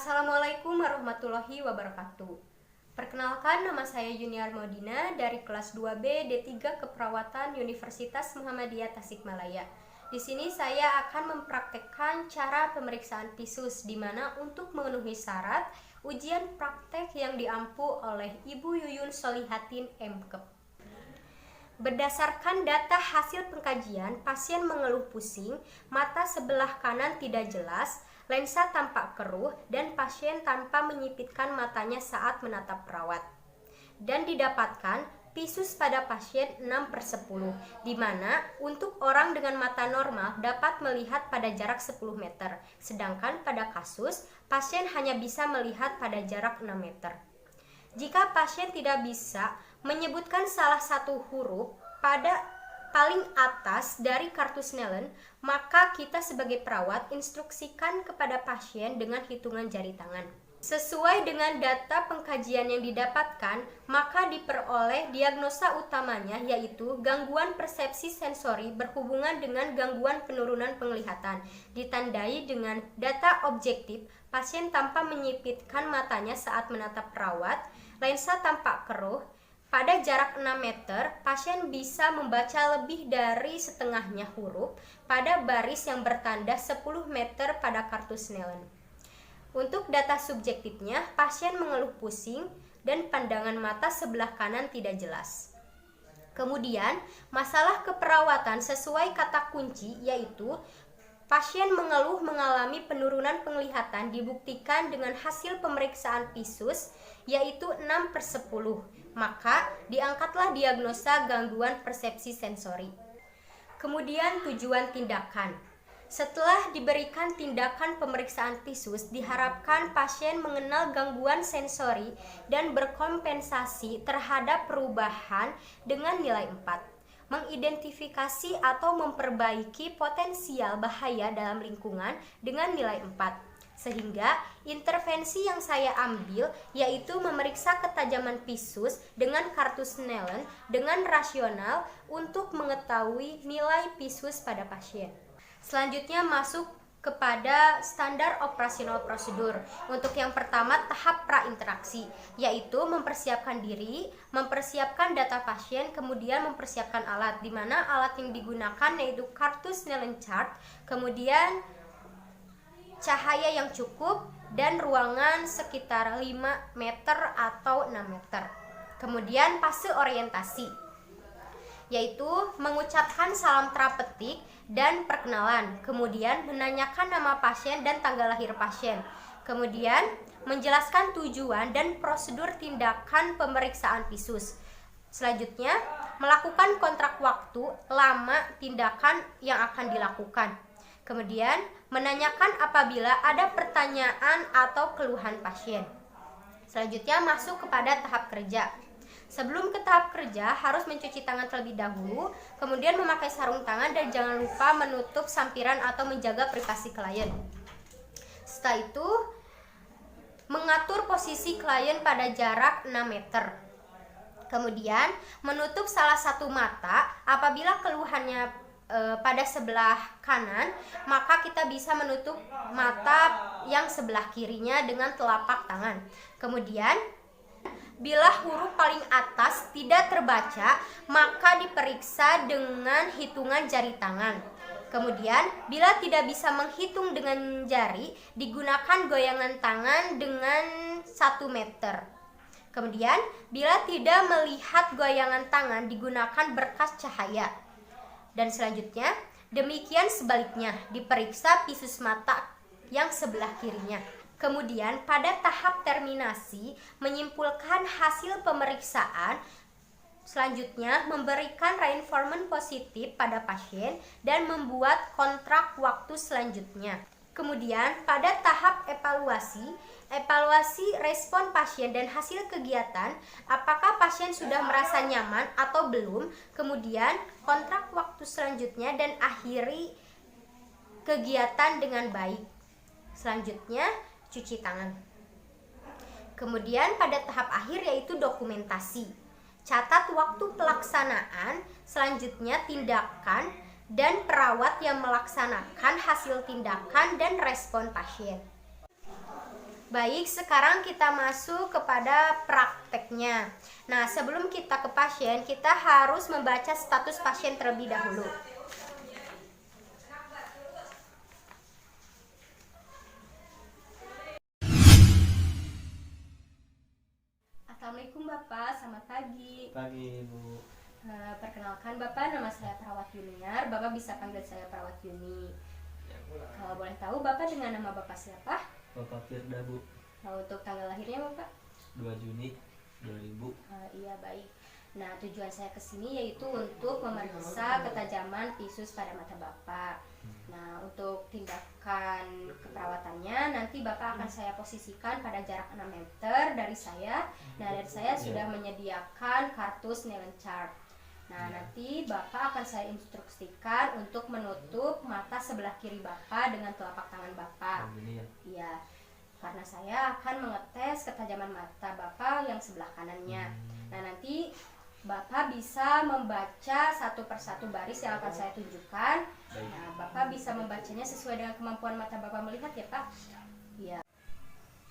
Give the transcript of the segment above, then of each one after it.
Assalamualaikum warahmatullahi wabarakatuh. Perkenalkan, nama saya Junior Maudina dari kelas 2B D3 Keperawatan Universitas Muhammadiyah Tasikmalaya. Di sini saya akan mempraktekkan cara pemeriksaan tisus, di mana untuk memenuhi syarat ujian praktek yang diampu oleh Ibu Yuyun Solihatin MKep. Berdasarkan data hasil pengkajian, pasien mengeluh pusing, mata sebelah kanan tidak jelas, lensa tampak keruh, dan pasien tanpa menyipitkan matanya saat menatap perawat. Dan didapatkan tisus pada pasien 6/10, di mana untuk orang dengan mata normal dapat melihat pada jarak 10 meter, sedangkan pada kasus, pasien hanya bisa melihat pada jarak 6 meter. Jika pasien tidak bisa menyebutkan salah satu huruf pada paling atas dari kartu Snellen, maka kita sebagai perawat instruksikan kepada pasien dengan hitungan jari tangan. Sesuai dengan data pengkajian yang didapatkan, maka diperoleh diagnosa utamanya yaitu gangguan persepsi sensori berhubungan dengan gangguan penurunan penglihatan, ditandai dengan data objektif pasien tanpa menyipitkan matanya saat menatap perawat, lensa tampak keruh. Pada jarak 6 meter, pasien bisa membaca lebih dari setengahnya huruf pada baris yang bertanda 10 meter pada kartu Snellen. Untuk data subjektifnya, pasien mengeluh pusing dan pandangan mata sebelah kanan tidak jelas. Kemudian, masalah keperawatan sesuai kata kunci yaitu pasien mengeluh mengalami penurunan penglihatan dibuktikan dengan hasil pemeriksaan tisus yaitu 6/10, maka diangkatlah diagnosa gangguan persepsi sensori. Kemudian tujuan tindakan. Setelah diberikan tindakan pemeriksaan tisus, diharapkan pasien mengenal gangguan sensori dan berkompensasi terhadap perubahan dengan nilai 4. Mengidentifikasi atau memperbaiki potensial bahaya dalam lingkungan dengan nilai 4. Sehingga intervensi yang saya ambil yaitu memeriksa ketajaman tisus dengan kartu Snellen dengan rasional untuk mengetahui nilai tisus pada pasien. Selanjutnya masuk kepada standar operasional prosedur. Untuk yang pertama, tahap prainteraksi, yaitu mempersiapkan diri, mempersiapkan data pasien, kemudian mempersiapkan alat, di mana alat yang digunakan yaitu kartu Snellen chart, kemudian cahaya yang cukup, dan ruangan sekitar 5 meter atau 6 meter. Kemudian fase orientasi, yaitu mengucapkan salam terapeutik dan perkenalan, kemudian menanyakan nama pasien dan tanggal lahir pasien, kemudian menjelaskan tujuan dan prosedur tindakan pemeriksaan tisus. Selanjutnya, melakukan kontrak waktu lama tindakan yang akan dilakukan. Kemudian, menanyakan apabila ada pertanyaan atau keluhan pasien. Selanjutnya, masuk kepada tahap kerja. Sebelum ke tahap kerja, harus mencuci tangan terlebih dahulu, kemudian memakai sarung tangan dan jangan lupa menutup sampiran atau menjaga privasi klien. Setelah itu, mengatur posisi klien pada jarak 6 meter. Kemudian, menutup salah satu mata apabila keluhannya pada sebelah kanan, maka kita bisa menutup mata yang sebelah kirinya dengan telapak tangan. Kemudian, bila huruf paling atas tidak terbaca, maka diperiksa dengan hitungan jari tangan. Kemudian, bila tidak bisa menghitung dengan jari, digunakan goyangan tangan dengan 1 meter. Kemudian, bila tidak melihat goyangan tangan, digunakan berkas cahaya. Dan selanjutnya, demikian sebaliknya, diperiksa tisus mata yang sebelah kirinya. Kemudian pada tahap terminasi, menyimpulkan hasil pemeriksaan, selanjutnya memberikan reinforcement positif pada pasien dan membuat kontrak waktu selanjutnya. Kemudian pada tahap evaluasi respon pasien dan hasil kegiatan, apakah pasien sudah merasa nyaman atau belum, kemudian kontrak waktu selanjutnya dan akhiri kegiatan dengan baik. Selanjutnya, cuci tangan. Kemudian pada tahap akhir yaitu dokumentasi. Catat waktu pelaksanaan, selanjutnya tindakan dan perawat yang melaksanakan hasil tindakan dan respon pasien. Baik, sekarang kita masuk kepada prakteknya. Nah, sebelum kita ke pasien, kita harus membaca status pasien terlebih dahulu. Assalamualaikum Bapak, selamat pagi. Pagi, Bu. Perkenalkan Bapak, nama saya Perawat Yuniar. Bapak bisa panggil saya Perawat Yuni. Kalau boleh tahu Bapak dengan nama Bapak siapa? Bapak Firda, Bu. Untuk tanggal lahirnya Bapak? 2 Juni 2000. Iya, baik. Nah, tujuan saya ke sini yaitu untuk memeriksa ketajaman tisus pada mata Bapak. Nah, untuk tindakan keperawatannya nanti Bapak akan saya posisikan pada jarak 6 meter dari saya. Nah, dari saya sudah menyediakan kartu Snellen chart. Nah, nanti Bapak akan saya instruksikan untuk menutup mata sebelah kiri Bapak dengan telapak tangan Bapak. Ini ya. Iya, karena saya akan mengetes ketajaman mata Bapak yang sebelah kanannya. Nah, nanti Bapak bisa membaca satu persatu baris yang akan saya tunjukkan. Nah, Bapak bisa membacanya sesuai dengan kemampuan mata Bapak melihat ya, Pak. Iya.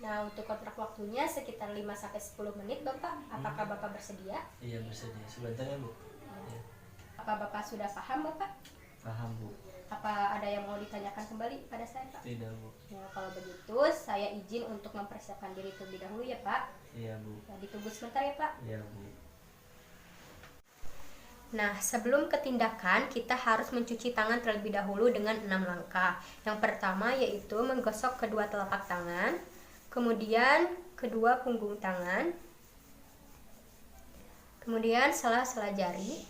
Nah, untuk kontrak waktunya sekitar 5-10 menit, Bapak. Apakah Bapak bersedia? Iya, bersedia. Sebentar ya, Bu. Ya. Apa Bapak sudah paham, Bapak? Paham, Bu. Apa ada yang mau ditanyakan kembali pada saya, Pak? Tidak, Bu. Nah, kalau begitu saya izin untuk mempersiapkan diri terlebih dahulu ya, Pak. Iya, Bu. Nah, ditunggu sebentar ya, Pak. Iya, Bu. Nah, sebelum ke tindakan, kita harus mencuci tangan terlebih dahulu dengan 6 langkah. Yang pertama yaitu menggosok kedua telapak tangan, kemudian kedua punggung tangan, kemudian sela-sela jari,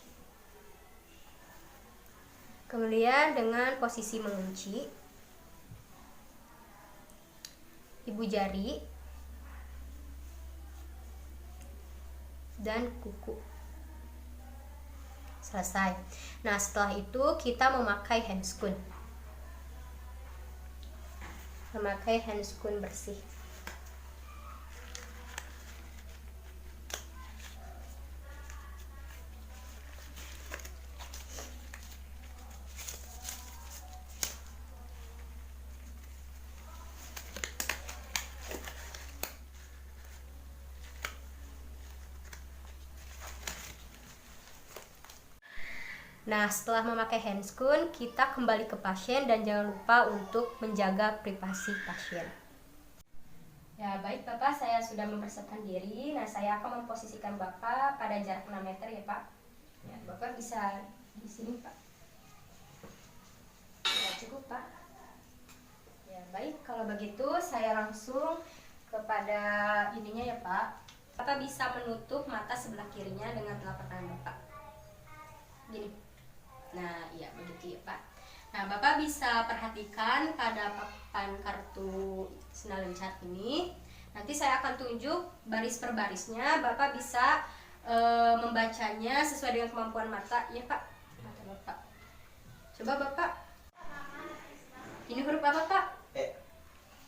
kemudian dengan posisi mengunci, ibu jari, dan kuku. Selesai. Nah, setelah itu kita memakai handscoon. Memakai handscoon bersih. Nah, setelah memakai handscoon, kita kembali ke pasien dan jangan lupa untuk menjaga privasi pasien. Ya, baik Bapak, saya sudah mempersiapkan diri. Nah, saya akan memposisikan Bapak pada jarak 6 meter ya, Pak. Ya, Bapak bisa di sini, Pak. Ya, cukup, Pak. Ya, baik. Kalau begitu, saya langsung kepada ininya ya, Pak. Bapak bisa menutup mata sebelah kirinya dengan telapak tangan Bapak. Gini. Nah, iya begitu ya, Pak. Nah, Bapak bisa perhatikan pada papan kartu Snellen chart ini. Nanti saya akan tunjuk baris per barisnya. Bapak bisa membacanya sesuai dengan kemampuan mata, ya, Pak. Mata Bapak. Coba Bapak. Ini huruf apa, Pak? E.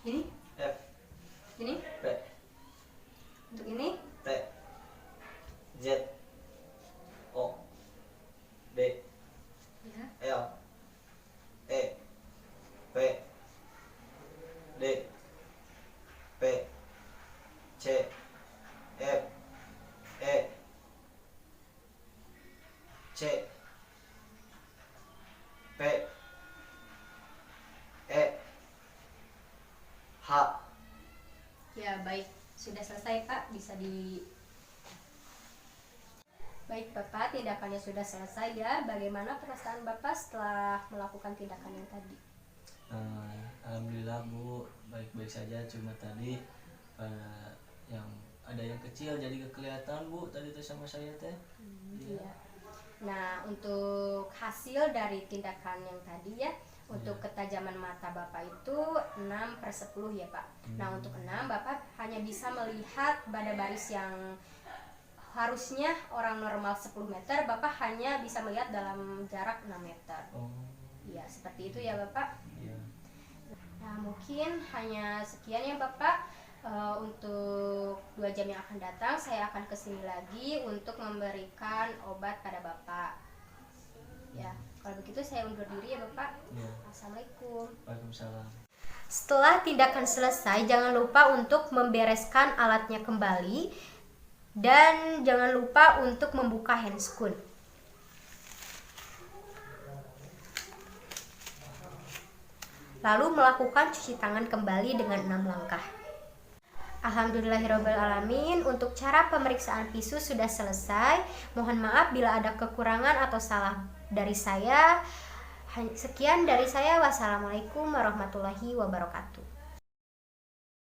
Ini? F. Ini? P. Untuk ini? T. Z. O. D. Ya. L. E. P. D. P. C. F. E. C. P. E. H. Ya, baik. Sudah selesai, Pak. Bisa di... Baik, Bapak. Tindakannya sudah selesai ya. Bagaimana perasaan Bapak setelah melakukan tindakan yang tadi? Alhamdulillah, Bu. Baik-baik saja. Cuma tadi yang ada yang kecil jadi kelihatan, Bu. Tadi tuh sama saya teh. Iya. Nah, untuk hasil dari tindakan yang tadi ya, untuk ketajaman mata Bapak itu 6/10 ya, Pak. Nah, untuk 6 Bapak hanya bisa melihat pada baris yang harusnya orang normal 10 meter, Bapak hanya bisa melihat dalam jarak 6 meter. Oh. Iya, seperti itu ya, Bapak. Iya. Nah, mungkin hanya sekian ya, Bapak. Untuk 2 jam yang akan datang saya akan kesini lagi untuk memberikan obat pada Bapak. Ya, kalau begitu saya undur diri ya, Bapak. Iya. Assalamualaikum. Waalaikumsalam. Setelah tindakan selesai, jangan lupa untuk membereskan alatnya kembali dan jangan lupa untuk membuka handscoon. Lalu melakukan cuci tangan kembali dengan 6 langkah. Alhamdulillahirobbilalamin, untuk cara pemeriksaan PISU sudah selesai. Mohon maaf bila ada kekurangan atau salah dari saya. Sekian dari saya. Wassalamualaikum warahmatullahi wabarakatuh.